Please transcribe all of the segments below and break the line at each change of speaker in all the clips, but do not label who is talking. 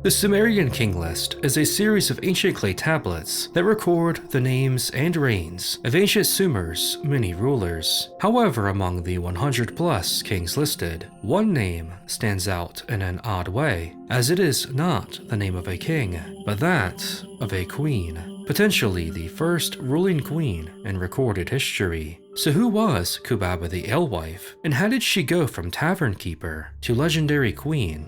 The Sumerian king list is a series of ancient clay tablets that record the names and reigns of ancient Sumer's many rulers. However, among the 100 plus kings listed, one name stands out in an odd way, as it is not the name of a king, but that of a queen, potentially the first ruling queen in recorded history. So who was Kubaba the Alewife, and how did she go from tavern keeper to legendary queen?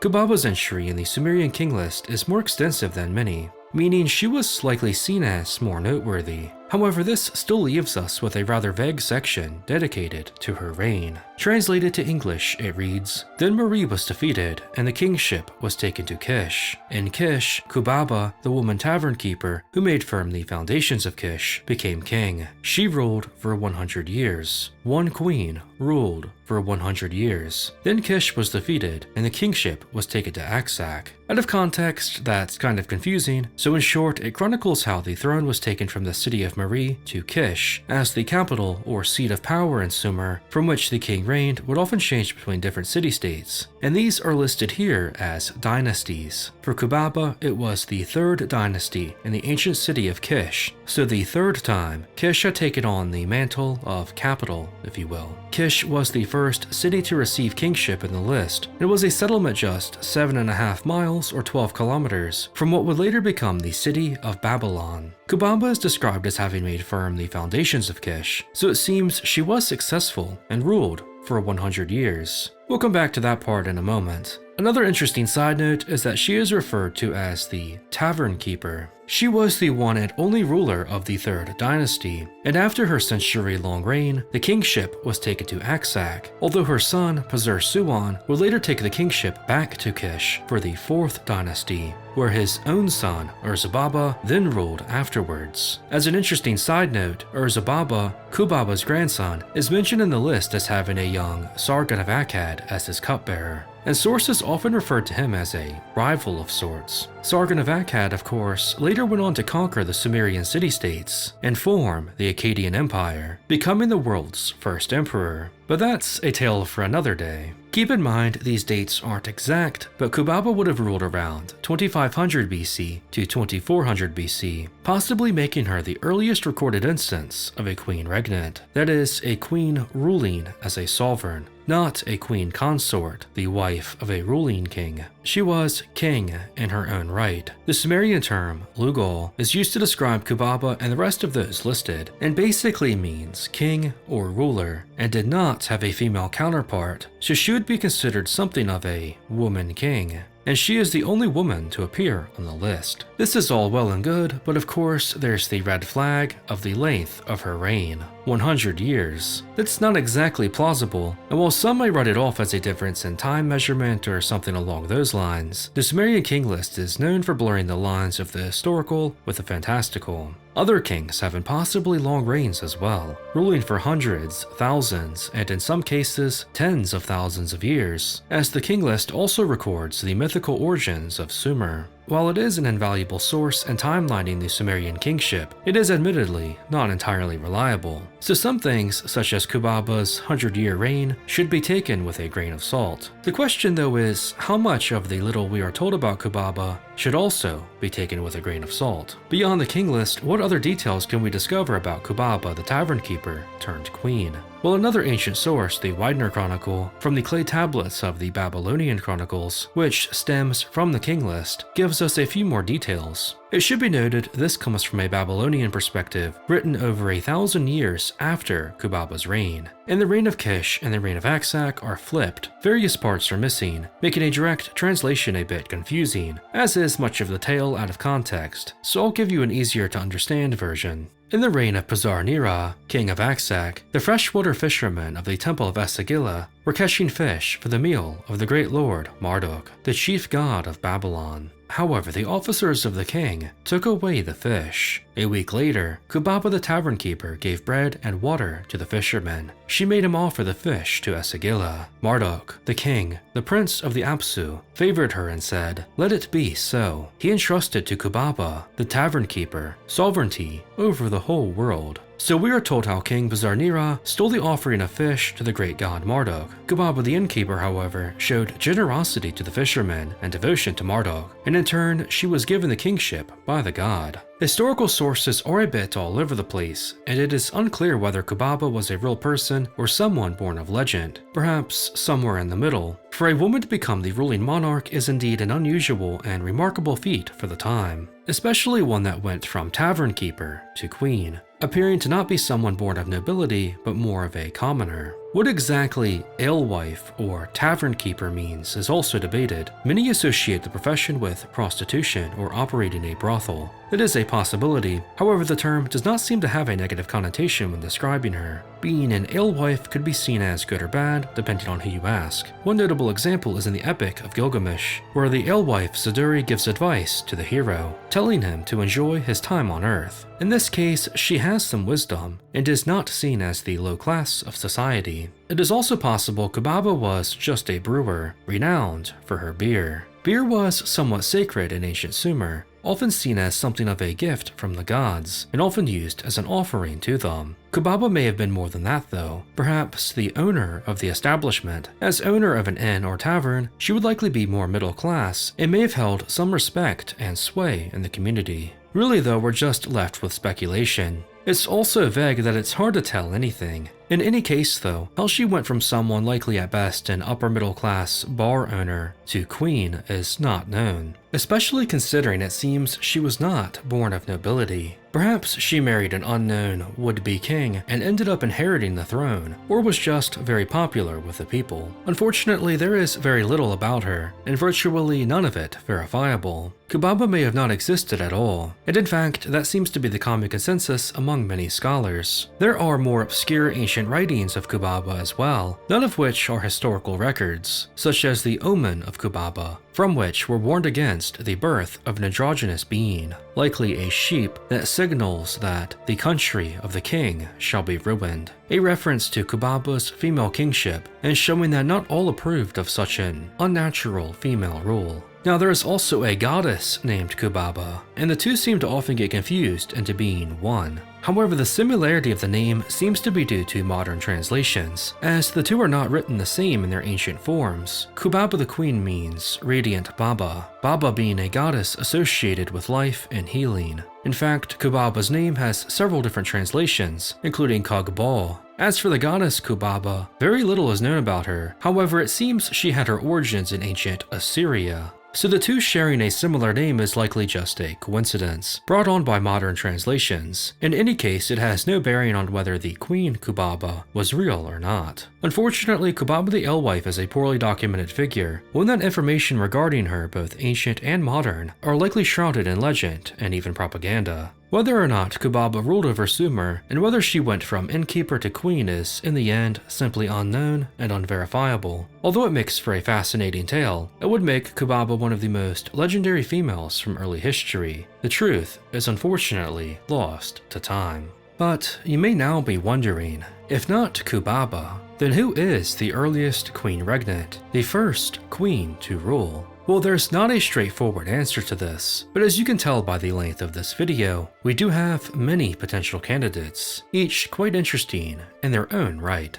Kubaba's entry in the Sumerian king list is more extensive than many, meaning she was likely seen as more noteworthy. However, this still leaves us with a rather vague section dedicated to her reign. Translated to English, it reads, "Then Mari was defeated, and the kingship was taken to Kish. In Kish, Kubaba, the woman tavern keeper who made firm the foundations of Kish, became king. She ruled for 100 years. One queen ruled for 100 years. Then Kish was defeated, and the kingship was taken to Aksak." Out of context, that's kind of confusing, so in short, it chronicles how the throne was taken from the city of Mari to Kish, as the capital or seat of power in Sumer, from which the king reigned would often change between different city-states, and these are listed here as dynasties. For Kubaba, it was the third dynasty in the ancient city of Kish, so the third time Kish had taken on the mantle of capital, if you will. Kish was the first city to receive kingship in the list. It was a settlement just 7.5 miles or 12 kilometers from what would later become the city of Babylon. Kubaba is described as having made firm the foundations of Kish, so it seems she was successful and ruled for 100 years. We'll come back to that part in a moment. Another interesting side note is that she is referred to as the Tavern Keeper. She was the one and only ruler of the third dynasty, and after her century-long reign, the kingship was taken to Aksak, although her son, Pazur-Suan, would later take the kingship back to Kish for the fourth dynasty, where his own son, Urzababa, then ruled afterwards. As an interesting side note, Urzababa, Kubaba's grandson, is mentioned in the list as having a young Sargon of Akkad as his cupbearer, and sources often referred to him as a rival of sorts. Sargon of Akkad, of course, later went on to conquer the Sumerian city-states and form the Akkadian Empire, becoming the world's first emperor. But that's a tale for another day. Keep in mind these dates aren't exact, but Kubaba would have ruled around 2500 BC to 2400 BC, possibly making her the earliest recorded instance of a queen regnant, that is, a queen ruling as a sovereign, not a queen consort, the wife of a ruling king. She was king in her own right. The Sumerian term, Lugal, is used to describe Kubaba and the rest of those listed, and basically means king or ruler, and did not have a female counterpart, so she would be considered something of a woman king, and she is the only woman to appear on the list. This is all well and good, but of course there's the red flag of the length of her reign. 100 years. That's not exactly plausible, and while some may write it off as a difference in time measurement or something along those lines, the Sumerian king list is known for blurring the lines of the historical with the fantastical. Other kings have impossibly long reigns as well, ruling for hundreds, thousands, and in some cases, tens of thousands of years, as the king list also records the mythical origins of Sumer. While it is an invaluable source in timelining the Sumerian kingship, it is admittedly not entirely reliable, so some things, such as Kubaba's 100-year reign, should be taken with a grain of salt. The question though is, how much of the little we are told about Kubaba should also be taken with a grain of salt? Beyond the king list, what other details can we discover about Kubaba the tavern keeper turned queen? Well, another ancient source, the Widener Chronicle, from the clay tablets of the Babylonian Chronicles, which stems from the king list, gives us a few more details. It should be noted this comes from a Babylonian perspective, written over 1,000 years after Kubaba's reign. In the reign of Kish and the reign of Aksak are flipped, various parts are missing, making a direct translation a bit confusing, as is much of the tale out of context, so I'll give you an easier to understand version. In the reign of Pazar-Nira, king of Aksak, the freshwater fishermen of the temple of Esagila were catching fish for the meal of the great lord Marduk, the chief god of Babylon. However, the officers of the king took away the fish. A week later, Kubaba the tavern keeper gave bread and water to the fishermen. She made him offer the fish to Esagila. Marduk, the king, the prince of the Apsu, favored her and said, "Let it be so." He entrusted to Kubaba, the tavern keeper, sovereignty over the whole world. So we are told how King Bizarnira stole the offering of fish to the great god Marduk. Kubaba the innkeeper, however, showed generosity to the fishermen and devotion to Marduk, and in turn, she was given the kingship by the god. Historical sources are a bit all over the place, and it is unclear whether Kubaba was a real person or someone born of legend, perhaps somewhere in the middle. For a woman to become the ruling monarch is indeed an unusual and remarkable feat for the time, especially one that went from tavern keeper to queen, appearing to not be someone born of nobility, but more of a commoner. What exactly alewife or tavern keeper means is also debated. Many associate the profession with prostitution or operating a brothel. It is a possibility, however the term does not seem to have a negative connotation when describing her. Being an alewife could be seen as good or bad, depending on who you ask. One notable example is in the Epic of Gilgamesh, where the alewife Siduri gives advice to the hero, telling him to enjoy his time on Earth. In this case, she has some wisdom, and is not seen as the low class of society. It is also possible Kubaba was just a brewer, renowned for her beer. Beer was somewhat sacred in ancient Sumer, often seen as something of a gift from the gods, and often used as an offering to them. Kubaba may have been more than that though, perhaps the owner of the establishment. As owner of an inn or tavern, she would likely be more middle class, and may have held some respect and sway in the community. Really though, we're just left with speculation. It's also vague that it's hard to tell anything. In any case though, how she went from someone likely at best an upper middle class bar owner to queen is not known, especially considering it seems she was not born of nobility. Perhaps she married an unknown would-be king and ended up inheriting the throne, or was just very popular with the people. Unfortunately, there is very little about her, and virtually none of it verifiable. Kubaba may have not existed at all, and in fact, that seems to be the common consensus among many scholars. There are more obscure ancient writings of Kubaba as well, none of which are historical records, such as the Omen of Kubaba, from which were warned against the birth of an androgynous being, likely a sheep that signals that the country of the king shall be ruined, a reference to Kubaba's female kingship, and showing that not all approved of such an unnatural female rule. Now there is also a goddess named Kubaba, and the two seem to often get confused into being one. However, the similarity of the name seems to be due to modern translations, as the two are not written the same in their ancient forms. Kubaba the Queen means radiant Baba, Baba being a goddess associated with life and healing. In fact, Kubaba's name has several different translations, including Kagbal. As for the goddess Kubaba, very little is known about her. However, it seems she had her origins in ancient Assyria. So the two sharing a similar name is likely just a coincidence, brought on by modern translations. In any case, it has no bearing on whether the Queen Kubaba was real or not. Unfortunately, Kubaba the Alewife is a poorly documented figure, one that information regarding her, both ancient and modern, are likely shrouded in legend and even propaganda. Whether or not Kubaba ruled over Sumer, and whether she went from innkeeper to queen is, in the end, simply unknown and unverifiable. Although it makes for a fascinating tale, it would make Kubaba one of the most legendary females from early history. The truth is unfortunately lost to time. But you may now be wondering, if not Kubaba, then who is the earliest queen regnant, the first queen to rule? Well, there's not a straightforward answer to this, but as you can tell by the length of this video, we do have many potential candidates, each quite interesting in their own right.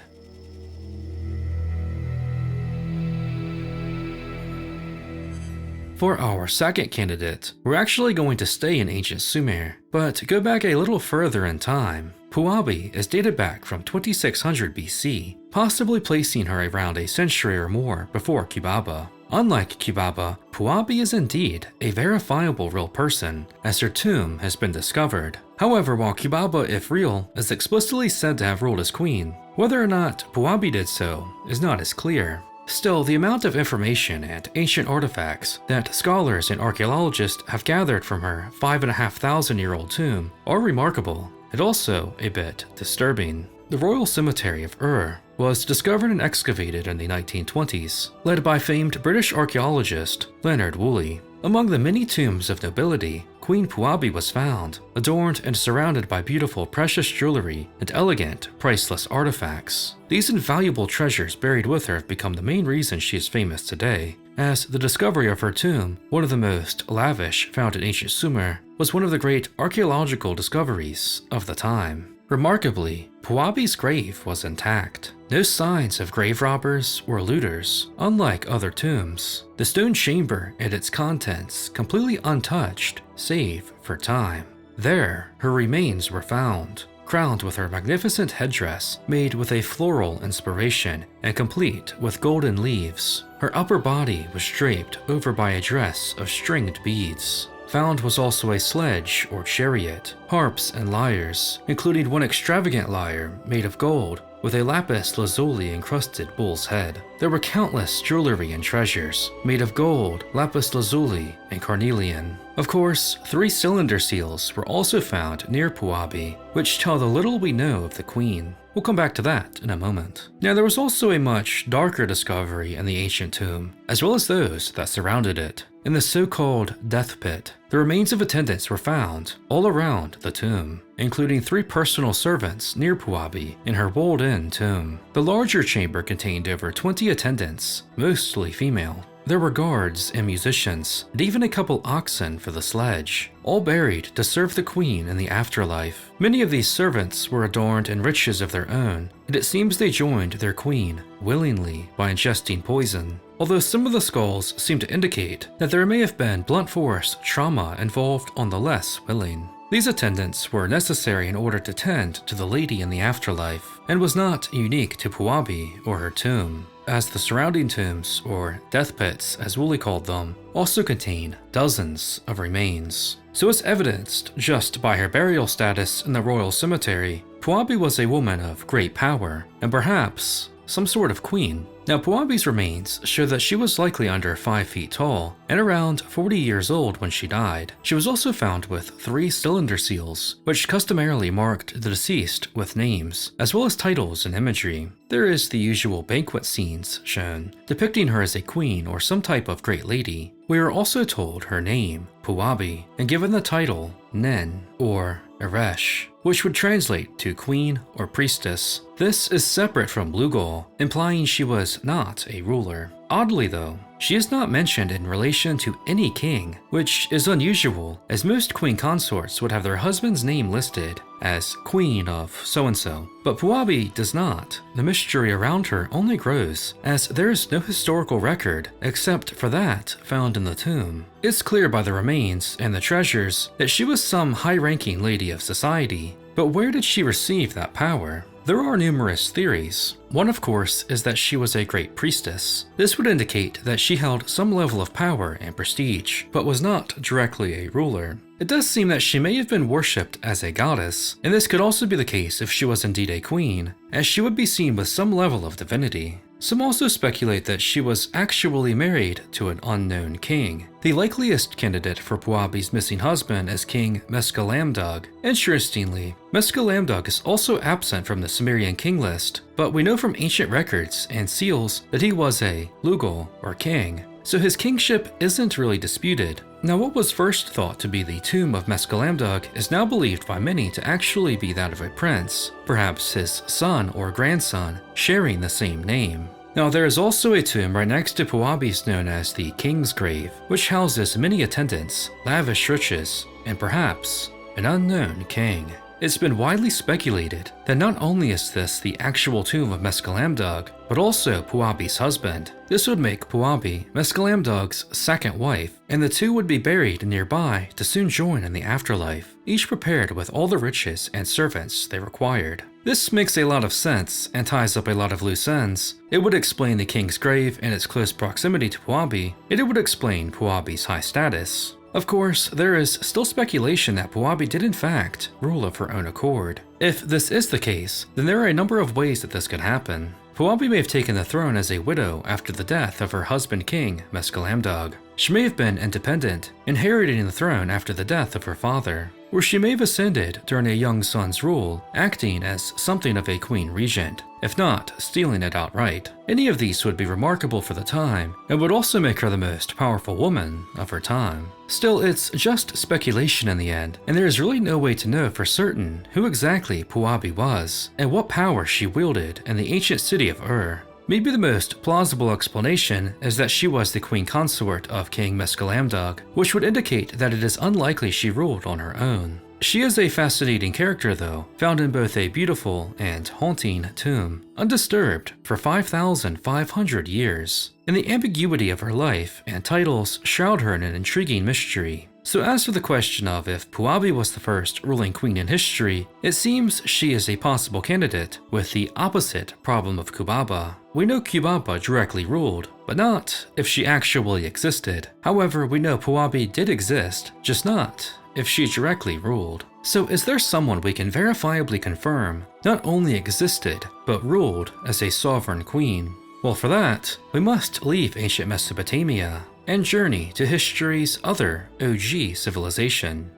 For our second candidate, we're actually going to stay in ancient Sumer, but go back a little further in time. Puabi is dated back from 2600 BC, possibly placing her around a century or more before Kubaba. Unlike Kubaba, Puabi is indeed a verifiable real person, as her tomb has been discovered. However, while Kubaba, if real, is explicitly said to have ruled as queen, whether or not Puabi did so is not as clear. Still, the amount of information and ancient artifacts that scholars and archaeologists have gathered from her 5,500-year-old tomb are remarkable, and also a bit disturbing. The Royal Cemetery of Ur was discovered and excavated in the 1920s, led by famed British archaeologist Leonard Woolley. Among the many tombs of nobility, Queen Puabi was found, adorned and surrounded by beautiful precious jewelry and elegant, priceless artifacts. These invaluable treasures buried with her have become the main reason she is famous today, as the discovery of her tomb, one of the most lavish found in ancient Sumer, was one of the great archaeological discoveries of the time. Remarkably, Puabi's grave was intact. No signs of grave robbers or looters, unlike other tombs. The stone chamber and its contents completely untouched, save for time. There, her remains were found, crowned with her magnificent headdress made with a floral inspiration and complete with golden leaves. Her upper body was draped over by a dress of stringed beads. Found was also a sledge or chariot, harps and lyres, including one extravagant lyre made of gold with a lapis lazuli encrusted bull's head. There were countless jewelry and treasures made of gold, lapis lazuli, and carnelian. Of course, 3 cylinder seals were also found near Puabi, which tell the little we know of the queen. We'll come back to that in a moment. Now, there was also a much darker discovery in the ancient tomb, as well as those that surrounded it. In the so-called death pit, the remains of attendants were found all around the tomb, including 3 personal servants near Puabi in her walled-in tomb. The larger chamber contained over 20 attendants, mostly female. There were guards and musicians, and even a couple oxen for the sledge, all buried to serve the queen in the afterlife. Many of these servants were adorned in riches of their own, and it seems they joined their queen willingly by ingesting poison. Although some of the skulls seem to indicate that there may have been blunt force trauma involved on the less willing. These attendants were necessary in order to tend to the lady in the afterlife, and was not unique to Puabi or her tomb, as the surrounding tombs, or death pits as Woolley called them, also contain dozens of remains. So as evidenced just by her burial status in the royal cemetery, Puabi was a woman of great power, and perhaps some sort of queen. Now, Puabi's remains show that she was likely under 5 feet tall and around 40 years old when she died. She was also found with 3 cylinder seals, which customarily marked the deceased with names, as well as titles and imagery. There is the usual banquet scenes shown, depicting her as a queen or some type of great lady. We are also told her name, Puabi, and given the title, Nen, or Eresh, which would translate to queen or priestess. This is separate from Lugal, implying she was not a ruler. Oddly though, she is not mentioned in relation to any king, which is unusual, as most queen consorts would have their husband's name listed as queen of so-and-so. But Puabi does not. The mystery around her only grows, as there is no historical record except for that found in the tomb. It's clear by the remains and the treasures that she was some high-ranking lady of society, but where did she receive that power? There are numerous theories. One, of course, is that she was a great priestess. This would indicate that she held some level of power and prestige, but was not directly a ruler. It does seem that she may have been worshipped as a goddess, and this could also be the case if she was indeed a queen, as she would be seen with some level of divinity. Some also speculate that she was actually married to an unknown king. The likeliest candidate for Puabi's missing husband is King Meskelamdug. Interestingly, Meskelamdug is also absent from the Sumerian king list, but we know from ancient records and seals that he was a Lugal, or king, so his kingship isn't really disputed. Now, what was first thought to be the tomb of Meskelamdug is now believed by many to actually be that of a prince, perhaps his son or grandson, sharing the same name. Now, there is also a tomb right next to Puabi's known as the King's Grave, which houses many attendants, lavish riches, and perhaps an unknown king. It's been widely speculated that not only is this the actual tomb of Meskelamdug, but also Puabi's husband. This would make Puabi Meskelamdug's second wife, and the two would be buried nearby to soon join in the afterlife, each prepared with all the riches and servants they required. This makes a lot of sense and ties up a lot of loose ends. It would explain the king's grave and its close proximity to Puabi, and it would explain Puabi's high status. Of course, there is still speculation that Puabi did in fact rule of her own accord. If this is the case, then there are a number of ways that this could happen. Puabi may have taken the throne as a widow after the death of her husband king, Meskelamdug. She may have been independent, inheriting the throne after the death of her father. Or she may have ascended during a young son's rule, acting as something of a queen regent, if not stealing it outright. Any of these would be remarkable for the time, and would also make her the most powerful woman of her time. Still, it's just speculation in the end, and there is really no way to know for certain who exactly Puabi was, and what power she wielded in the ancient city of Ur. Maybe the most plausible explanation is that she was the queen consort of King Meskelamdug, which would indicate that it is unlikely she ruled on her own. She is a fascinating character though, found in both a beautiful and haunting tomb, undisturbed for 5,500 years. And the ambiguity of her life and titles shroud her in an intriguing mystery. So as for the question of if Puabi was the first ruling queen in history, it seems she is a possible candidate, with the opposite problem of Kubaba. We know Kubaba directly ruled, but not if she actually existed. However, we know Puabi did exist, just not if she directly ruled. So is there someone we can verifiably confirm not only existed, but ruled as a sovereign queen? Well, for that, we must leave ancient Mesopotamia and journey to history's other OG civilization.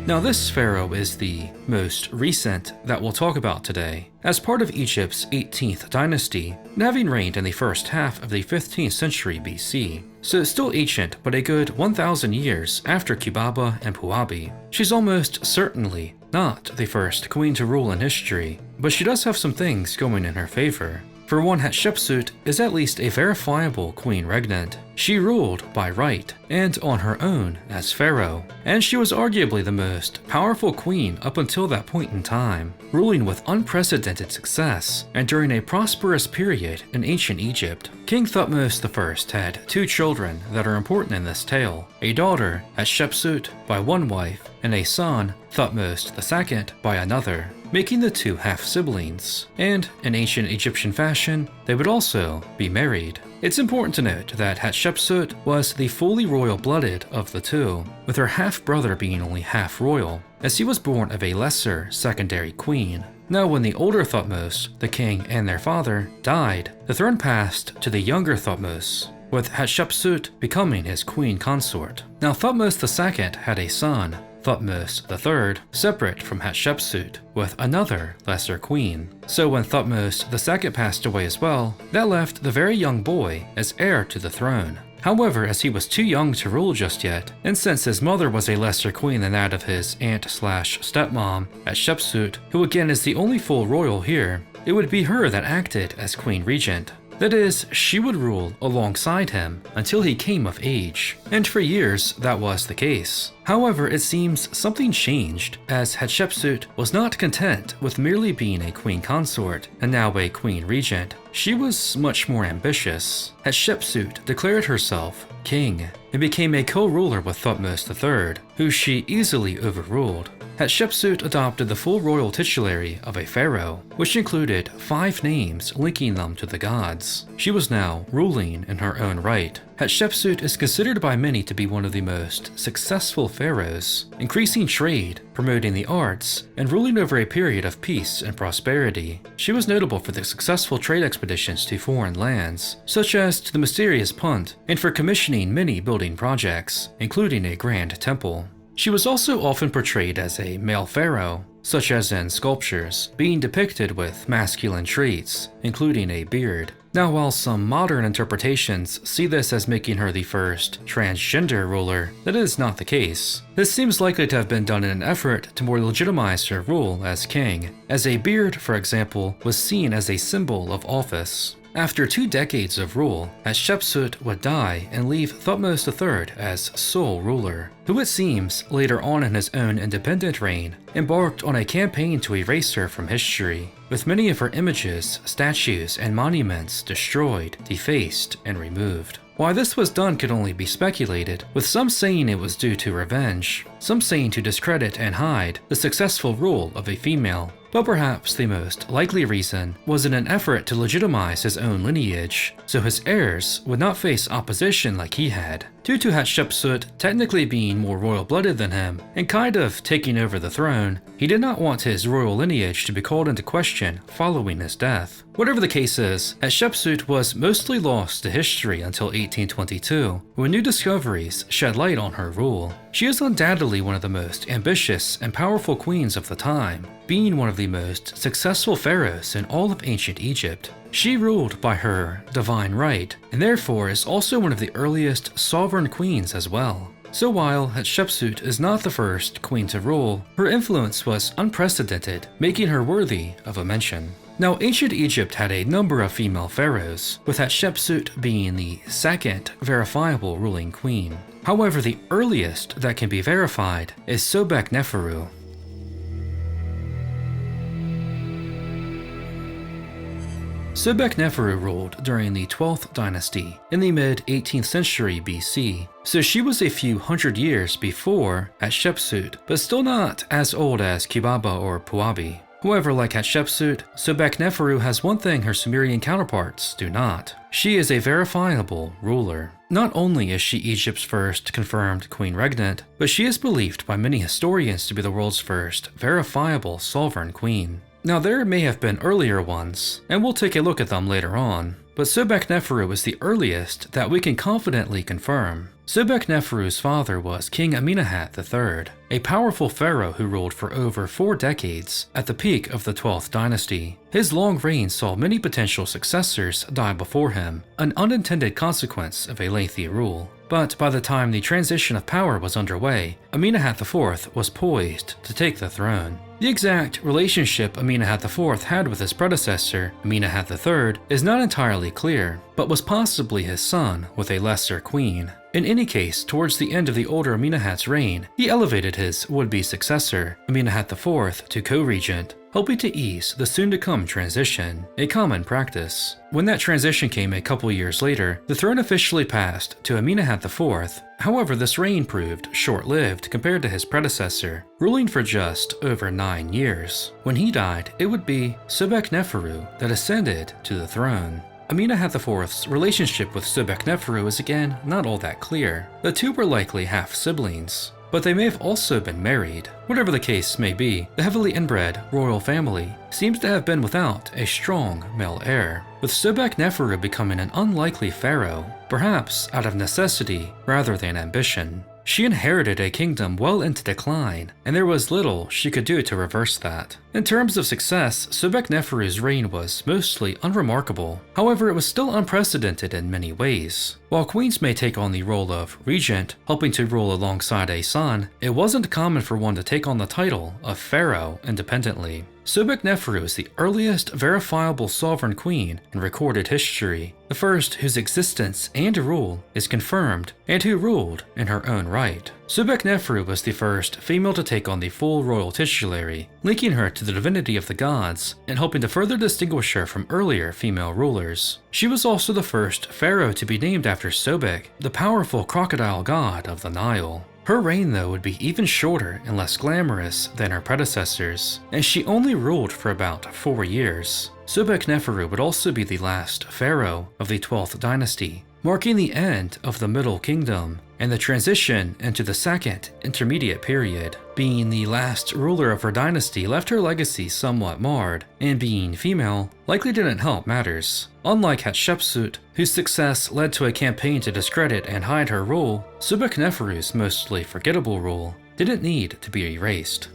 Now this pharaoh is the most recent that we'll talk about today, as part of Egypt's 18th dynasty, and having reigned in the first half of the 15th century BC. So it's still ancient, but a good 1,000 years after Kubaba and Puabi. She's almost certainly not the first queen to rule in history, but she does have some things going in her favor. For one, Hatshepsut is at least a verifiable queen regnant. She ruled by right and on her own as pharaoh, and she was arguably the most powerful queen up until that point in time, ruling with unprecedented success and during a prosperous period in ancient Egypt. King Thutmose I had two children that are important in this tale, a daughter, Hatshepsut, by one wife, and a son, Thutmose II, by another, making the two half-siblings, and in ancient Egyptian fashion, they would also be married. It's important to note that Hatshepsut was the fully royal-blooded of the two, with her half-brother being only half-royal, as he was born of a lesser secondary queen. Now when the older Thutmose, the king and their father, died, the throne passed to the younger Thutmose, with Hatshepsut becoming his queen consort. Now Thutmose II had a son, Thutmose III, separate from Hatshepsut, with another lesser queen. So when Thutmose II passed away as well, that left the very young boy as heir to the throne. However, as he was too young to rule just yet, and since his mother was a lesser queen than that of his aunt/stepmom, Hatshepsut, who again is the only full royal here, it would be her that acted as queen regent. That is, she would rule alongside him until he came of age, and for years that was the case. However, it seems something changed, as Hatshepsut was not content with merely being a queen consort and now a queen regent. She was much more ambitious. Hatshepsut declared herself king and became a co-ruler with Thutmose III, who she easily overruled. Hatshepsut adopted the full royal titulary of a pharaoh, which included 5 names linking them to the gods. She was now ruling in her own right. Hatshepsut is considered by many to be one of the most successful pharaohs, increasing trade, promoting the arts, and ruling over a period of peace and prosperity. She was notable for the successful trade expeditions to foreign lands, such as to the mysterious Punt, and for commissioning many building projects, including a grand temple. She was also often portrayed as a male pharaoh, such as in sculptures, being depicted with masculine traits, including a beard. Now, while some modern interpretations see this as making her the first transgender ruler, that is not the case. This seems likely to have been done in an effort to more legitimize her rule as king, as a beard, for example, was seen as a symbol of office. After 2 decades of rule, Hatshepsut would die and leave Thutmose III as sole ruler, who it seems, later on in his own independent reign, embarked on a campaign to erase her from history, with many of her images, statues, and monuments destroyed, defaced, and removed. Why this was done could only be speculated, with some saying it was due to revenge, some saying to discredit and hide the successful rule of a female, but perhaps the most likely reason was in an effort to legitimize his own lineage, so his heirs would not face opposition like he had. Due to Hatshepsut technically being more royal-blooded than him, and kind of taking over the throne, he did not want his royal lineage to be called into question following his death. Whatever the case is, Hatshepsut was mostly lost to history until 1822, when new discoveries shed light on her rule. She is undoubtedly one of the most ambitious and powerful queens of the time, being one of the most successful pharaohs in all of ancient Egypt. She ruled by her divine right, and therefore is also one of the earliest sovereign queens as well. So while Hatshepsut is not the first queen to rule, her influence was unprecedented, making her worthy of a mention. Now, ancient Egypt had a number of female pharaohs, with Hatshepsut being the second verifiable ruling queen. However, the earliest that can be verified is Sobekneferu. Sobekneferu ruled during the 12th dynasty in the mid-18th century BC, so she was a few hundred years before Hatshepsut, but still not as old as Kubaba or Puabi. However, like Hatshepsut, Sobekneferu has one thing her Sumerian counterparts do not. She is a verifiable ruler. Not only is she Egypt's first confirmed queen regnant, but she is believed by many historians to be the world's first verifiable sovereign queen. Now, there may have been earlier ones, and we'll take a look at them later on, but Sobekneferu is the earliest that we can confidently confirm. Sobekneferu's father was King Amenemhat III, a powerful pharaoh who ruled for over 4 decades at the peak of the 12th dynasty. His long reign saw many potential successors die before him, an unintended consequence of a lengthy rule. But by the time the transition of power was underway, Amenemhat IV was poised to take the throne. The exact relationship Amenemhat IV had with his predecessor, Amenemhat III, is not entirely clear, but was possibly his son with a lesser queen. In any case, towards the end of the older Amenemhat's reign, he elevated his would-be successor, Amenemhat IV, to co-regent, helping to ease the soon-to-come transition, a common practice. When that transition came a couple years later, the throne officially passed to Amenemhat IV. However, this reign proved short-lived compared to his predecessor, ruling for just over 9 years. When he died, it would be Sobekneferu that ascended to the throne. Amenemhat IV's relationship with Sobekneferu is again not all that clear. The two were likely half-siblings, but they may have also been married. Whatever the case may be, the heavily inbred royal family seems to have been without a strong male heir, with Sobekneferu becoming an unlikely pharaoh, perhaps out of necessity rather than ambition. She inherited a kingdom well into decline, and there was little she could do to reverse that. In terms of success, Sobekneferu's reign was mostly unremarkable. However, it was still unprecedented in many ways. While queens may take on the role of regent, helping to rule alongside a son, it wasn't common for one to take on the title of pharaoh independently. Sobekneferu is the earliest verifiable sovereign queen in recorded history, the first whose existence and rule is confirmed, and who ruled in her own right. Sobekneferu was the first female to take on the full royal titulary, linking her to the divinity of the gods and helping to further distinguish her from earlier female rulers. She was also the first pharaoh to be named after Sobek, the powerful crocodile god of the Nile. Her reign, though, would be even shorter and less glamorous than her predecessors, and she only ruled for about 4 years. Sobekneferu would also be the last pharaoh of the 12th dynasty, marking the end of the Middle Kingdom and the transition into the second intermediate period. Being the last ruler of her dynasty left her legacy somewhat marred, and being female likely didn't help matters. Unlike Hatshepsut, whose success led to a campaign to discredit and hide her rule, Sobekneferu's mostly forgettable rule didn't need to be erased.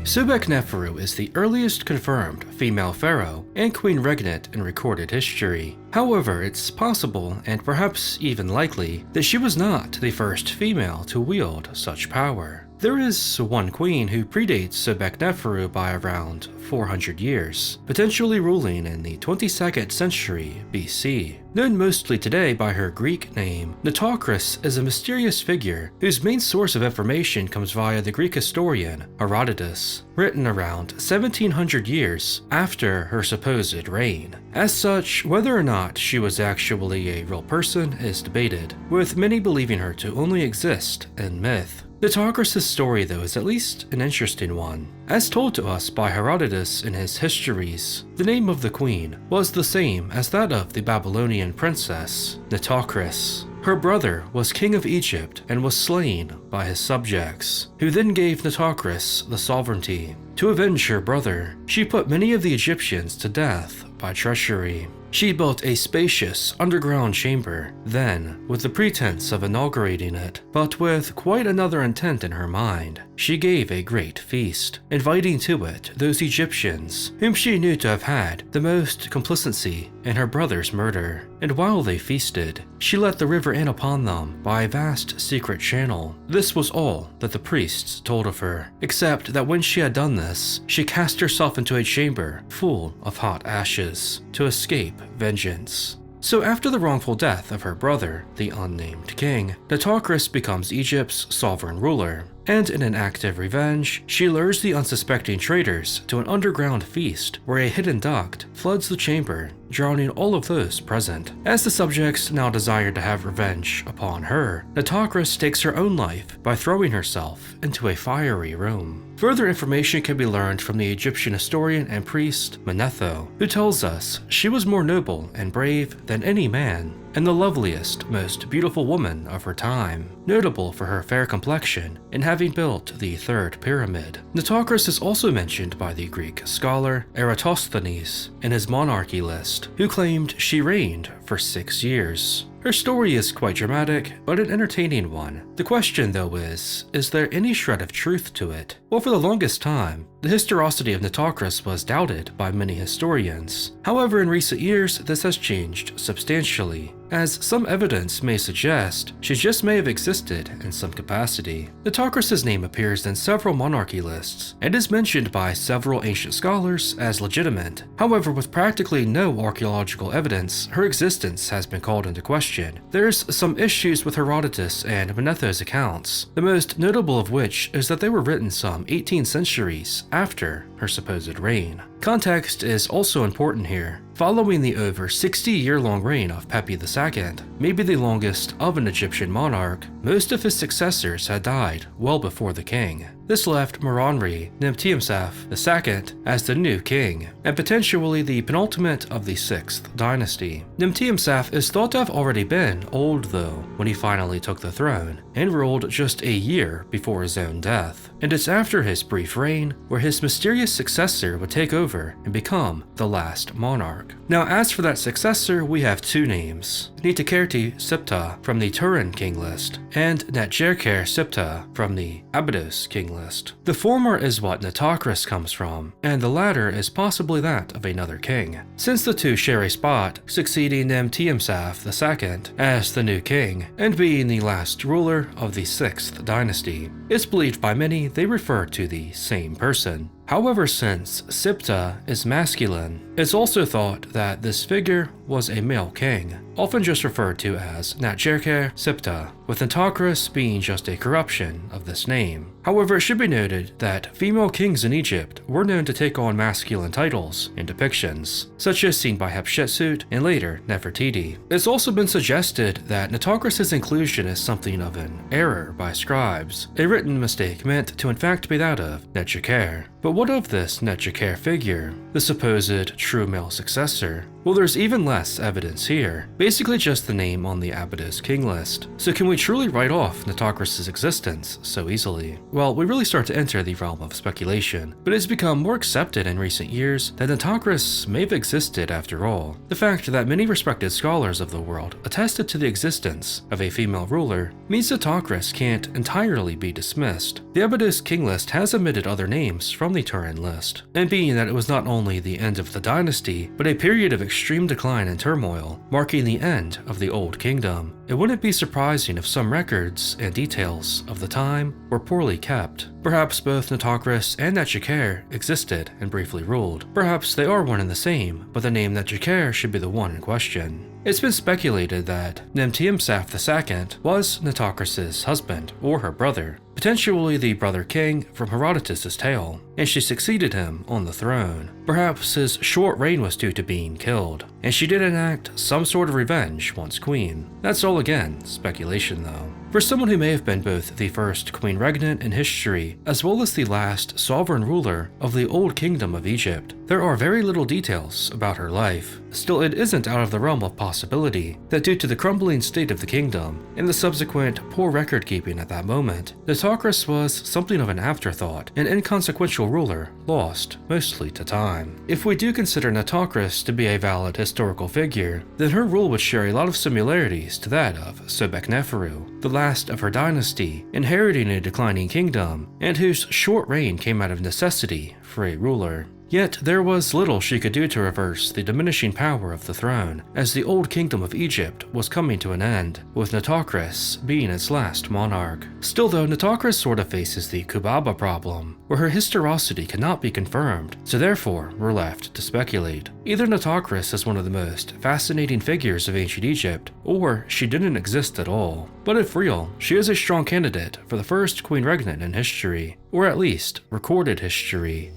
Sobekneferu is the earliest confirmed female pharaoh and queen regnant in recorded history. However, it's possible, and perhaps even likely, that she was not the first female to wield such power. There is one queen who predates Sobekneferu by around 400 years, potentially ruling in the 22nd century BC. Known mostly today by her Greek name, Nitocris is a mysterious figure whose main source of information comes via the Greek historian Herodotus, written around 1700 years after her supposed reign. As such, whether or not she was actually a real person is debated, with many believing her to only exist in myth. Nitocris' story, though, is at least an interesting one. As told to us by Herodotus in his histories, the name of the queen was the same as that of the Babylonian princess, Nitocris. Her brother was king of Egypt and was slain by his subjects, who then gave Nitocris the sovereignty. To avenge her brother, she put many of the Egyptians to death by treachery. She built a spacious underground chamber, then, with the pretense of inaugurating it, but with quite another intent in her mind. she gave a great feast, inviting to it those Egyptians whom she knew to have had the most complicity in her brother's murder. And while they feasted, she let the river in upon them by a vast secret channel. This was all that the priests told of her, except that when she had done this, she cast herself into a chamber full of hot ashes to escape vengeance. So after the wrongful death of her brother, the unnamed king, Nitocris becomes Egypt's sovereign ruler. And in an act of revenge, she lures the unsuspecting traders to an underground feast where a hidden duct floods the chamber, drowning all of those present. As the subjects now desire to have revenge upon her, Nitocris takes her own life by throwing herself into a fiery room. Further information can be learned from the Egyptian historian and priest Merneith, who tells us she was more noble and brave than any man, and the loveliest, most beautiful woman of her time, notable for her fair complexion and having built the third pyramid. Nitocris is also mentioned by the Greek scholar Eratosthenes in his monarchy list, who claimed she reigned for 6 years. Her story is quite dramatic, but an entertaining one. The question though is there any shred of truth to it? Well, for the longest time, the historicity of Nitocris was doubted by many historians. However, in recent years, this has changed substantially, as some evidence may suggest she just may have existed in some capacity. Nitocris' name appears in several monarchy lists, and is mentioned by several ancient scholars as legitimate. However, with practically no archaeological evidence, her existence has been called into question. There's some issues with Herodotus and Manetho's accounts, the most notable of which is that they were written some 18 centuries after her supposed reign. Context is also important here. Following the over 60-year-long reign of Pepi II, maybe the longest of an Egyptian monarch, most of his successors had died well before the king. This left Meronri Nemtiemsaf II as the new king, and potentially the penultimate of the 6th dynasty. Nemtiemsaf is thought to have already been old though when he finally took the throne, and ruled just a year before his own death. And it's after his brief reign where his mysterious successor would take over and become the last monarch. Now as for that successor, we have two names: Nitocris from the Turan king list, and Nitocris from the Abydos king list. The former is what Nitocris comes from, and the latter is possibly that of another king. Since the two share a spot, succeeding Nemtiemsaf II as the new king, and being the last ruler of the 6th dynasty, it's believed by many they refer to the same person. However, since Sipta is masculine, it's also thought that this figure was a male king, often just referred to as Nitocris, with Nitocris being just a corruption of this name. However, it should be noted that female kings in Egypt were known to take on masculine titles in depictions, such as seen by Hatshepsut and later Nefertiti. It's also been suggested that Nitocris' inclusion is something of an error by scribes, a written mistake meant to in fact be that of Nitocris. But what of this Nitocris figure, the supposed true male successor? Well, there's even less evidence here, basically just the name on the Abydos king list. So can we truly write off Nitocris' existence so easily? Well, we really start to enter the realm of speculation, but it's become more accepted in recent years that Nitocris may have existed after all. The fact that many respected scholars of the world attested to the existence of a female ruler means Nitocris can't entirely be dismissed. The Abydos king list has omitted other names from the Turan list, and being that it was not only the end of the dynasty, but a period of extreme decline and turmoil, marking the end of the Old Kingdom, it wouldn't be surprising if some records and details of the time were poorly kept. Perhaps both Nitocris and Nitocris existed and briefly ruled. Perhaps they are one and the same, but the name Nitocris should be the one in question. It's been speculated that Nemtiemsaf II was Nitocris' husband or her brother, potentially the brother king from Herodotus' tale, and she succeeded him on the throne. Perhaps his short reign was due to being killed, and she did enact some sort of revenge once queen. That's all again speculation though. For someone who may have been both the first queen regnant in history, as well as the last sovereign ruler of the Old Kingdom of Egypt, there are very little details about her life. Still, it isn't out of the realm of possibility that due to the crumbling state of the kingdom and the subsequent poor record keeping at that moment, Nitocris was something of an afterthought, an inconsequential ruler lost mostly to time. If we do consider Nitocris to be a valid historical historical figure, then her rule would share a lot of similarities to that of Sobekneferu, the last of her dynasty, inheriting a declining kingdom, and whose short reign came out of necessity for a ruler. Yet there was little she could do to reverse the diminishing power of the throne, as the old kingdom of Egypt was coming to an end, with Nitocris being its last monarch. Still though, Nitocris sort of faces the Kubaba problem, where her historicity cannot be confirmed, so therefore we're left to speculate. Either Nitocris is one of the most fascinating figures of ancient Egypt, or she didn't exist at all. But if real, she is a strong candidate for the first queen regnant in history, or at least recorded history.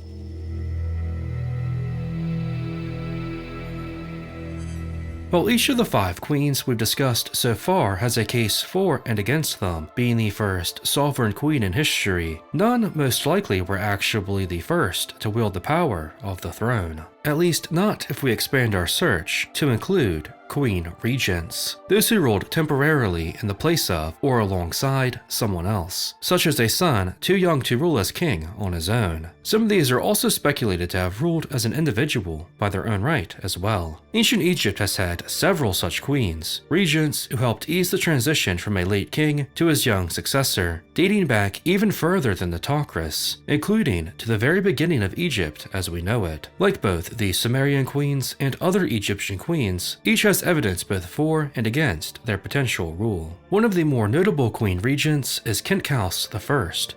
While each of the 5 queens we've discussed so far has a case for and against them being the first sovereign queen in history, none most likely were actually the first to wield the power of the throne. At least not if we expand our search to include queen regents, those who ruled temporarily in the place of or alongside someone else, such as a son too young to rule as king on his own. Some of these are also speculated to have ruled as an individual by their own right as well. Ancient Egypt has had several such queens, regents who helped ease the transition from a late king to his young successor, dating back even further than the Nitocris, including to the very beginning of Egypt as we know it. Like both the Sumerian queens and other Egyptian queens, each has evidence both for and against their potential rule. One of the more notable queen regents is Khentkaus I.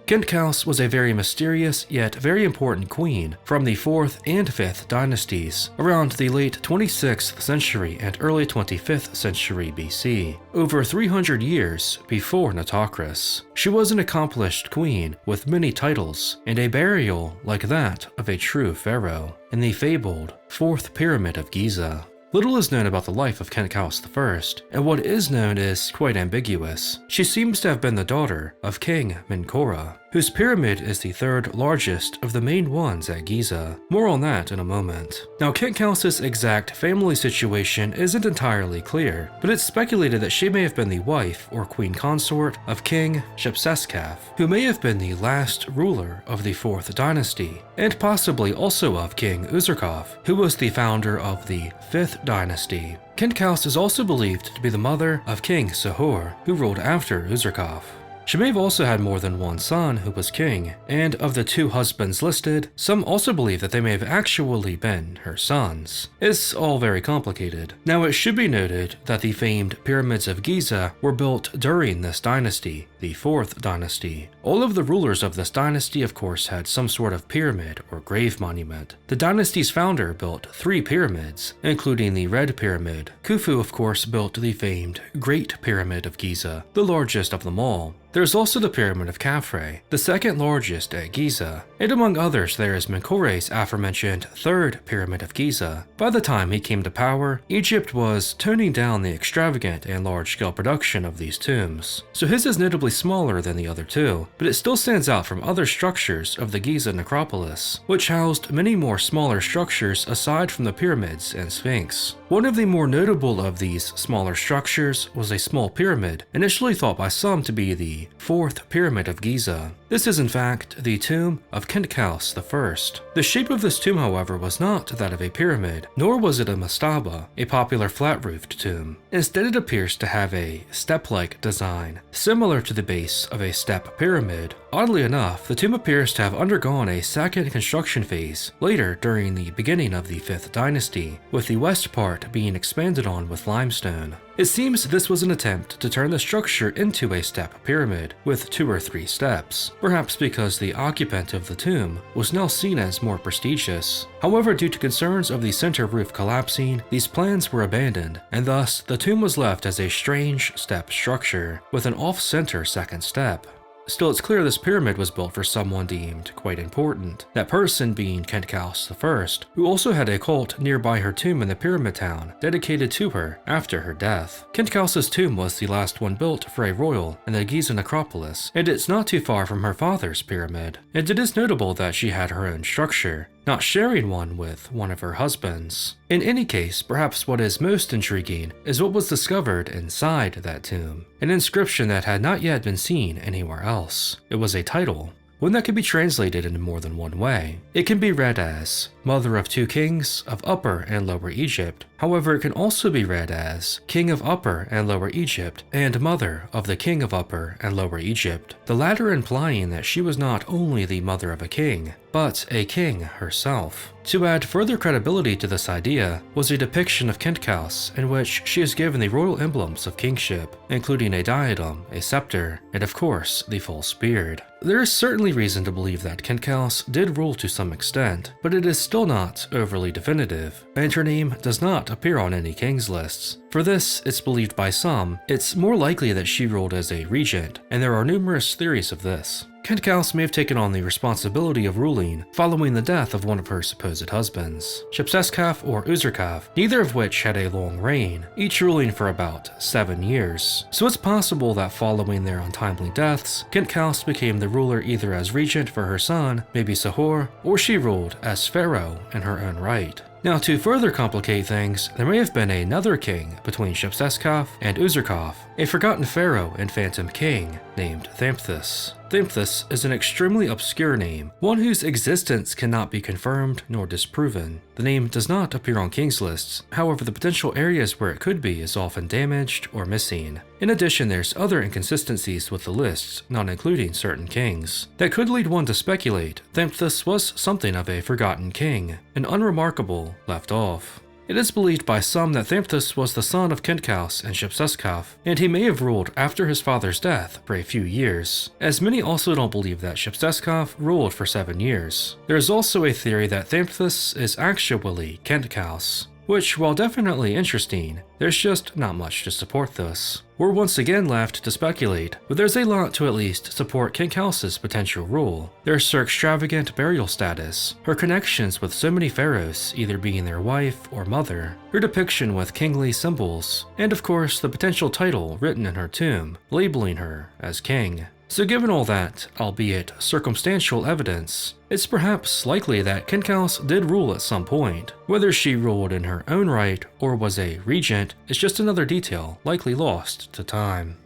Khentkaus was a very mysterious yet very important queen from the 4th and 5th dynasties, around the late 26th century and early 25th century BC, over 300 years before Nitocris. She was an accomplished queen with many titles and a burial like that of a true pharaoh in the fabled 4th Pyramid of Giza. Little is known about the life of Khentkaus I, and what is known is quite ambiguous. She seems to have been the daughter of King Menkaure, whose pyramid is the 3rd largest of the main ones at Giza. More on that in a moment. Now, Khentkaus' exact family situation isn't entirely clear, but it's speculated that she may have been the wife or queen consort of King Hatshepsut, who may have been the last ruler of the 4th dynasty, and possibly also of King Uzurkov, who was the founder of the 5th dynasty. Khentkaus is also believed to be the mother of King Sahur, who ruled after Uzurkov. She may have also had more than one son who was king, and of the 2 husbands listed, some also believe that they may have actually been her sons. It's all very complicated. Now, it should be noted that the famed pyramids of Giza were built during this dynasty, the 4th dynasty. All of the rulers of this dynasty, of course, had some sort of pyramid or grave monument. The dynasty's founder built 3 pyramids, including the Red Pyramid. Khufu, of course, built the famed Great Pyramid of Giza, the largest of them all. There's also the Pyramid of Khafre, the 2nd largest at Giza, and among others there is Menkaure's aforementioned 3rd Pyramid of Giza. By the time he came to power, Egypt was toning down the extravagant and large-scale production of these tombs, so his is notably smaller than the other 2, but it still stands out from other structures of the Giza necropolis, which housed many more smaller structures aside from the pyramids and Sphinx. One of the more notable of these smaller structures was a small pyramid, initially thought by some to be the 4th Pyramid of Giza. This is in fact the tomb of Khentkaus I. The shape of this tomb, however, was not that of a pyramid, nor was it a mastaba, a popular flat-roofed tomb. Instead, it appears to have a step-like design, similar to the base of a step pyramid. Oddly enough, the tomb appears to have undergone a second construction phase later during the beginning of the 5th dynasty, with the west part being expanded on with limestone. It seems this was an attempt to turn the structure into a step pyramid, with 2 or 3 steps, perhaps because the occupant of the tomb was now seen as more prestigious. However, due to concerns of the center roof collapsing, these plans were abandoned, and thus the tomb was left as a strange step structure, with an off-center second step. Still, it's clear this pyramid was built for someone deemed quite important, that person being Khentkaus I, who also had a cult nearby her tomb in the pyramid town dedicated to her after her death. Khentkaus' tomb was the last one built for a royal in the Giza necropolis, and it's not too far from her father's pyramid. And it is notable that she had her own structure, not sharing one with one of her husbands. In any case, perhaps what is most intriguing is what was discovered inside that tomb, an inscription that had not yet been seen anywhere else. It was a title one that can be translated in more than one way. It can be read as Mother of Two Kings of Upper and Lower Egypt. However, it can also be read as King of Upper and Lower Egypt and Mother of the King of Upper and Lower Egypt, the latter implying that she was not only the mother of a king, but a king herself. To add further credibility to this idea was a depiction of Khentkaus in which she is given the royal emblems of kingship, including a diadem, a scepter, and of course the false beard. There is certainly reason to believe that Khentkaus did rule to some extent, but it is still not overly definitive, and her name does not appear on any king's lists. For this, it's believed by some, it's more likely that she ruled as a regent, and there are numerous theories of this. Khentkaus may have taken on the responsibility of ruling following the death of one of her supposed husbands, Hatshepsut or Uzurkaf, neither of which had a long reign, each ruling for about 7 years. So it's possible that following their untimely deaths, Khentkaus became the ruler either as regent for her son, maybe Sahor, or she ruled as pharaoh in her own right. Now, to further complicate things, there may have been another king between Hatshepsut and Uzurkaf, a forgotten pharaoh and phantom king named Thamthus. Thamthus is an extremely obscure name, one whose existence cannot be confirmed nor disproven. The name does not appear on king's lists, however the potential areas where it could be is often damaged or missing. In addition, there's other inconsistencies with the lists, not including certain kings, that could lead one to speculate Thamthus was something of a forgotten king, an unremarkable left off. It is believed by some that Thamthus was the son of Khentkaus and Hatshepsut, and he may have ruled after his father's death for a few years, as many also don't believe that Hatshepsut ruled for 7 years. There is also a theory that Thamthus is actually Khentkaus, which, while definitely interesting, there's just not much to support this. We're once again left to speculate, but there's a lot to at least support Khentkaus' potential rule. There's her extravagant burial status, her connections with so many pharaohs either being their wife or mother, her depiction with kingly symbols, and of course the potential title written in her tomb, labeling her as king. So given all that, albeit circumstantial evidence, it's perhaps likely that Khentkaus did rule at some point. Whether she ruled in her own right or was a regent is just another detail likely lost to time.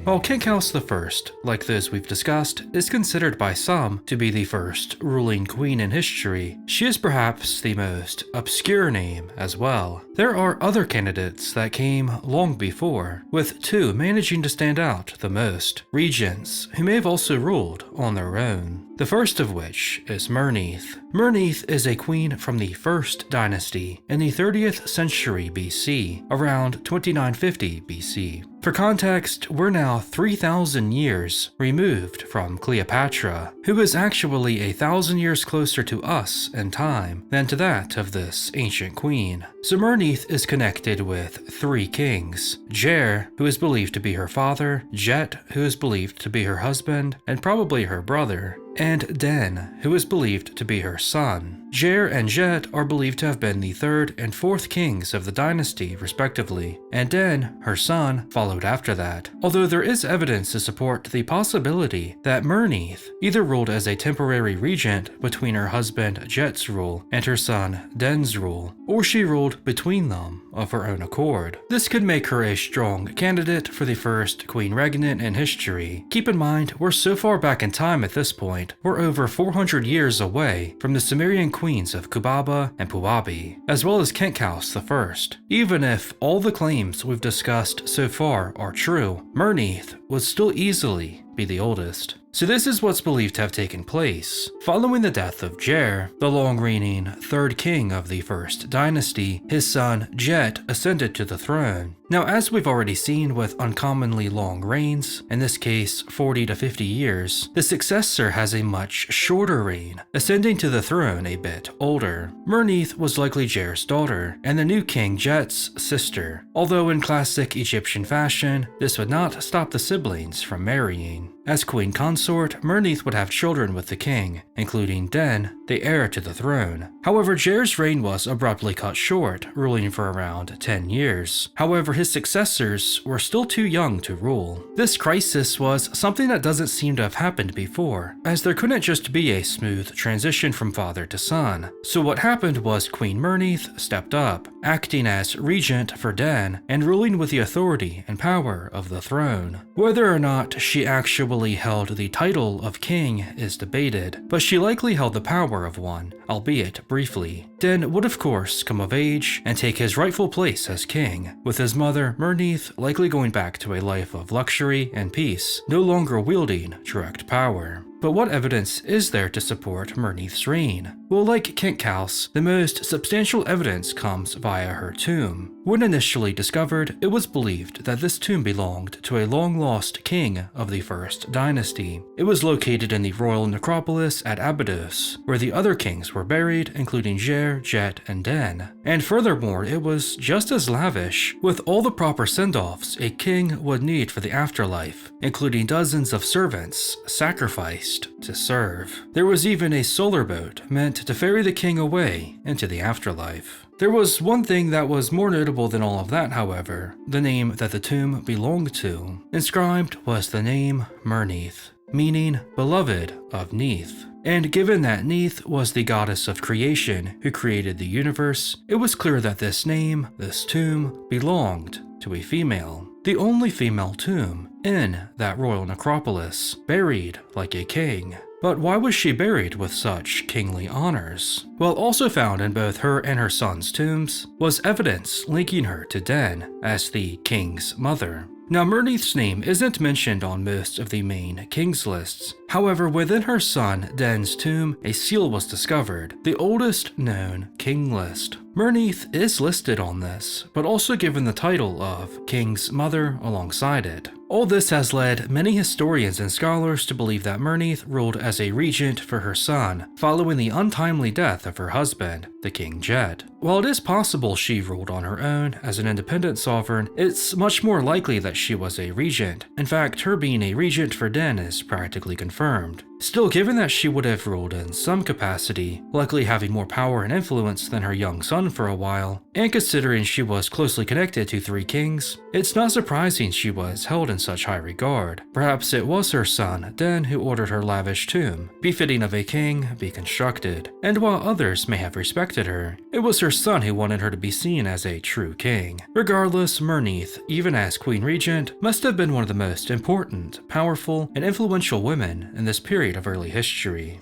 While Khentkaus I, like those we've discussed, is considered by some to be the first ruling queen in history, she is perhaps the most obscure name as well. There are other candidates that came long before, with 2 managing to stand out the most, regents who may have also ruled on their own. The first of which is Merneith. Merneith is a queen from the 1st dynasty in the 30th century BC, around 2950 BC. For context, we're now 3,000 years removed from Cleopatra, who is actually 1,000 years closer to us in time than to that of this ancient queen. So Merneith is connected with 3 kings: Ger, who is believed to be her father, Jet, who is believed to be her husband, and probably her brother, and Den, who is believed to be her son. Ger and Jet are believed to have been the 3rd and 4th kings of the dynasty, respectively, and Den, her son, followed after that, although there is evidence to support the possibility that Merneith either ruled as a temporary regent between her husband Jet's rule and her son Den's rule, or she ruled between them of her own accord. This could make her a strong candidate for the first queen regnant in history. Keep in mind, we're so far back in time at this point, we're over 400 years away from the Sumerian queens of Kubaba and Puabi, as well as Khentkaus I. Even if all the claims we've discussed so far are true, Merneith would still easily be the oldest. So this is what's believed to have taken place. Following the death of Ger, the long-reigning 3rd king of the 1st dynasty, his son Jet ascended to the throne. Now, as we've already seen with uncommonly long reigns, in this case 40 to 50 years, the successor has a much shorter reign, ascending to the throne a bit older. Merneith was likely Ger's daughter, and the new king Jet's sister, although in classic Egyptian fashion, this would not stop the siblings from marrying. As queen consort, Merneith would have children with the king, including Den, the heir to the throne. However, Ger's reign was abruptly cut short, ruling for around 10 years. However, his successors were still too young to rule. This crisis was something that doesn't seem to have happened before, as there couldn't just be a smooth transition from father to son. So what happened was Queen Merneith stepped up, acting as regent for Den and ruling with the authority and power of the throne. Whether or not she actually held the title of king is debated, but she likely held the power of one, albeit briefly. Den would of course come of age and take his rightful place as king, with his mother Merneith likely going back to a life of luxury and peace, no longer wielding direct power. But what evidence is there to support Merneith's reign? Well, like Khentkaus, the most substantial evidence comes via her tomb. When initially discovered, it was believed that this tomb belonged to a long-lost king of the First Dynasty. It was located in the royal necropolis at Abydos, where the other kings were buried, including Ger, Jet, and Den. And furthermore, it was just as lavish, with all the proper send-offs a king would need for the afterlife, including dozens of servants sacrificed to serve. There was even a solar boat meant to ferry the king away into the afterlife. There was one thing that was more notable than all of that, however: the name that the tomb belonged to. Inscribed was the name Merneith, meaning beloved of Neith. And given that Neith was the goddess of creation who created the universe, it was clear that this name, this tomb, belonged to a female. The only female tomb in that royal necropolis, buried like a king. But why was she buried with such kingly honors? Well, also found in both her and her son's tombs was evidence linking her to Den as the king's mother. Now, Merneith's name isn't mentioned on most of the main king's lists. However, within her son Den's tomb, a seal was discovered, the oldest known king list. Merneith is listed on this, but also given the title of King's Mother alongside it. All this has led many historians and scholars to believe that Merneith ruled as a regent for her son, following the untimely death of her husband, the King Jet. While it is possible she ruled on her own as an independent sovereign, it's much more likely that she was a regent. In fact, her being a regent for Den is practically confirmed. Still, given that she would have ruled in some capacity, likely having more power and influence than her young son for a while, and considering she was closely connected to 3 kings, it's not surprising she was held in such high regard. Perhaps it was her son, Den, who ordered her lavish tomb, befitting of a king, be constructed. And while others may have respected her, it was her son who wanted her to be seen as a true king. Regardless, Merneith, even as Queen Regent, must have been one of the most important, powerful, and influential women in this period of early history.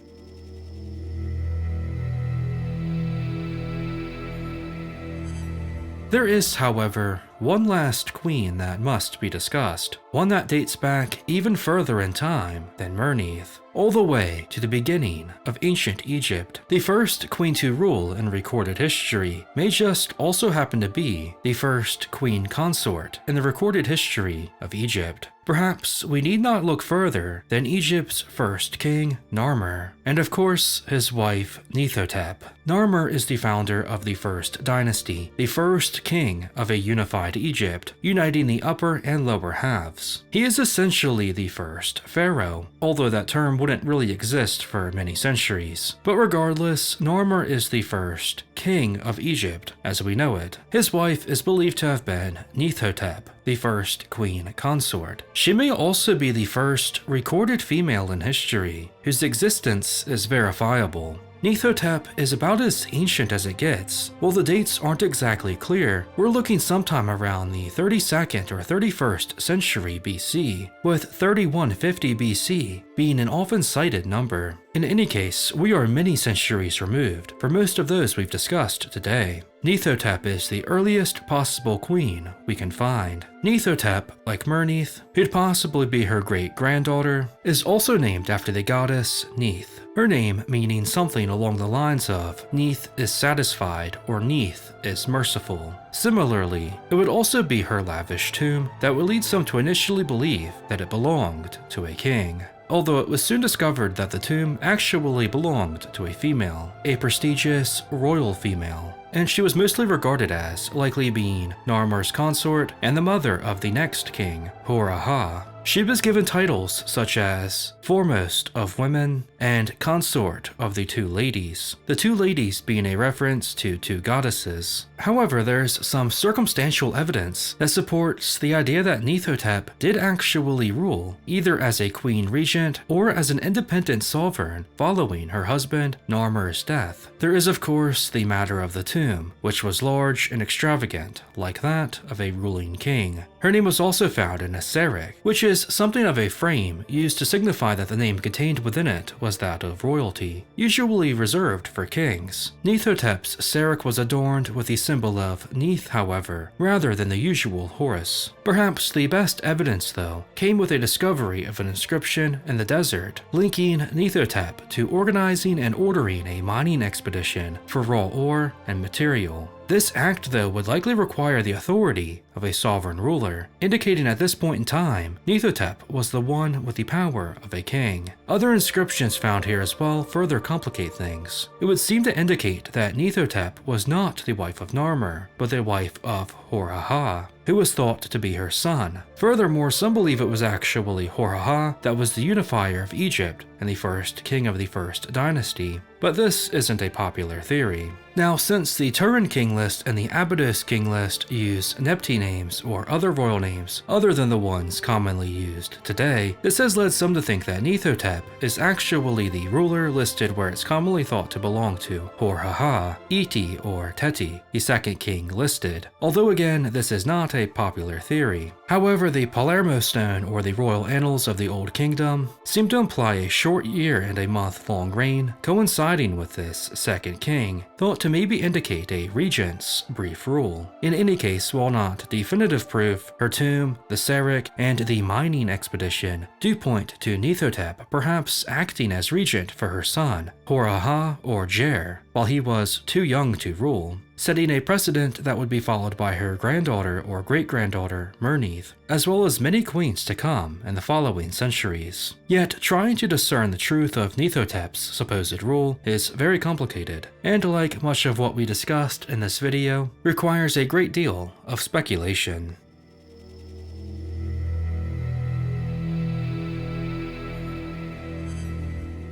There is, however, one last queen that must be discussed, one that dates back even further in time than Merneith, all the way to the beginning of ancient Egypt. The first queen to rule in recorded history may just also happen to be the first queen consort in the recorded history of Egypt. Perhaps we need not look further than Egypt's first king, Narmer, and of course his wife, Neithhotep. Narmer is the founder of the First Dynasty, the first king of a unified Egypt, uniting the upper and lower halves. He is essentially the first pharaoh, although that term wouldn't really exist for many centuries. But regardless, Narmer is the first king of Egypt as we know it. His wife is believed to have been Neithhotep, the first queen consort. She may also be the first recorded female in history whose existence is verifiable. Neithhotep is about as ancient as it gets. While the dates aren't exactly clear, we're looking sometime around the 32nd or 31st century BC, with 3150 BC being an often cited number. In any case, we are many centuries removed from most of those we've discussed today. Neithhotep is the earliest possible queen we can find. Neithhotep, like Merneith, who'd possibly be her great-granddaughter, is also named after the goddess Neith, her name meaning something along the lines of Neith is satisfied or Neith is merciful. Similarly, it would also be her lavish tomb that would lead some to initially believe that it belonged to a king, although it was soon discovered that the tomb actually belonged to a female, a prestigious royal female, and she was mostly regarded as likely being Narmer's consort and the mother of the next king, Hor-Aha. She was given titles such as Foremost of Women and Consort of the Two Ladies, the two ladies being a reference to two goddesses. However, there's some circumstantial evidence that supports the idea that Neithhotep did actually rule, either as a queen regent or as an independent sovereign following her husband Narmer's death. There is of course the matter of the tomb, which was large and extravagant, like that of a ruling king. Her name was also found in a Sarek, which is something of a frame used to signify that the name contained within it was that of royalty, usually reserved for kings. Neithhotep's Sarek was adorned with the symbol of Neith, however, rather than the usual Horus. Perhaps the best evidence, though, came with a discovery of an inscription in the desert linking Neithhotep to organizing and ordering a mining expedition for raw ore and material. This act, though, would likely require the authority of a sovereign ruler, indicating at this point in time, Neithhotep was the one with the power of a king. Other inscriptions found here as well further complicate things. It would seem to indicate that Neithhotep was not the wife of Narmer, but the wife of Hor-Haha, who was thought to be her son. Furthermore, some believe it was actually Hor-Haha that was the unifier of Egypt and the first king of the first dynasty, but this isn't a popular theory. Now, since the Turin king list and the Abydos king list use Nepti names or other royal names other than the ones commonly used today, this has led some to think that Neithhotep is actually the ruler listed where it's commonly thought to belong to Hor-Haha, Iti or Teti, the second king listed, although again this is not a popular theory. However, the Palermo stone or the royal annals of the Old Kingdom seem to imply a short year and a month-long reign coinciding with this second king, thought to maybe indicate a regent's brief rule. In any case, while not definitive proof, her tomb, the Sarek, and the mining expedition do point to Neithhotep perhaps acting as regent for her son, Hor-Haha or Jer, while he was too young to rule, setting a precedent that would be followed by her granddaughter or great-granddaughter, Merneith, as well as many queens to come in the following centuries. Yet, trying to discern the truth of Neithhotep's supposed rule is very complicated, and like much of what we discussed in this video, requires a great deal of speculation.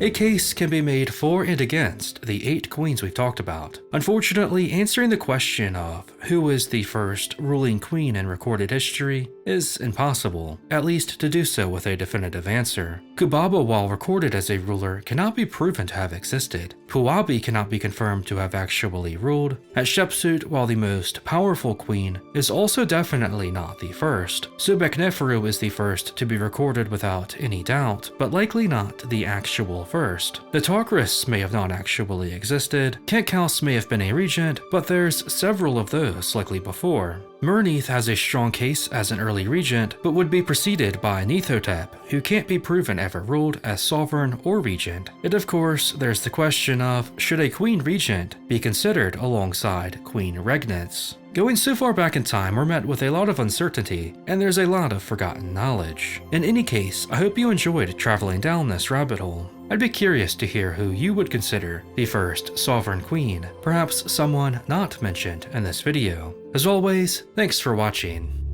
A case can be made for and against the 8 queens we've talked about. Unfortunately, answering the question of who is the first ruling queen in recorded history is impossible, at least to do so with a definitive answer. Kubaba, while recorded as a ruler, cannot be proven to have existed. Puabi cannot be confirmed to have actually ruled. Hatshepsut, while the most powerful queen, is also definitely not the first. Sobekneferu is the first to be recorded without any doubt, but likely not the actual first. Nitocris may have not actually existed. Khentkaus may have been a regent, but there's several of those likely before. Merneith has a strong case as an early regent, but would be preceded by Neithhotep, who can't be proven ever ruled as sovereign or regent. And of course, there's the question of, should a queen regent be considered alongside queen regnants? Going so far back in time, we're met with a lot of uncertainty, and there's a lot of forgotten knowledge. In any case, I hope you enjoyed traveling down this rabbit hole. I'd be curious to hear who you would consider the first sovereign queen, perhaps someone not mentioned in this video. As always, thanks for watching.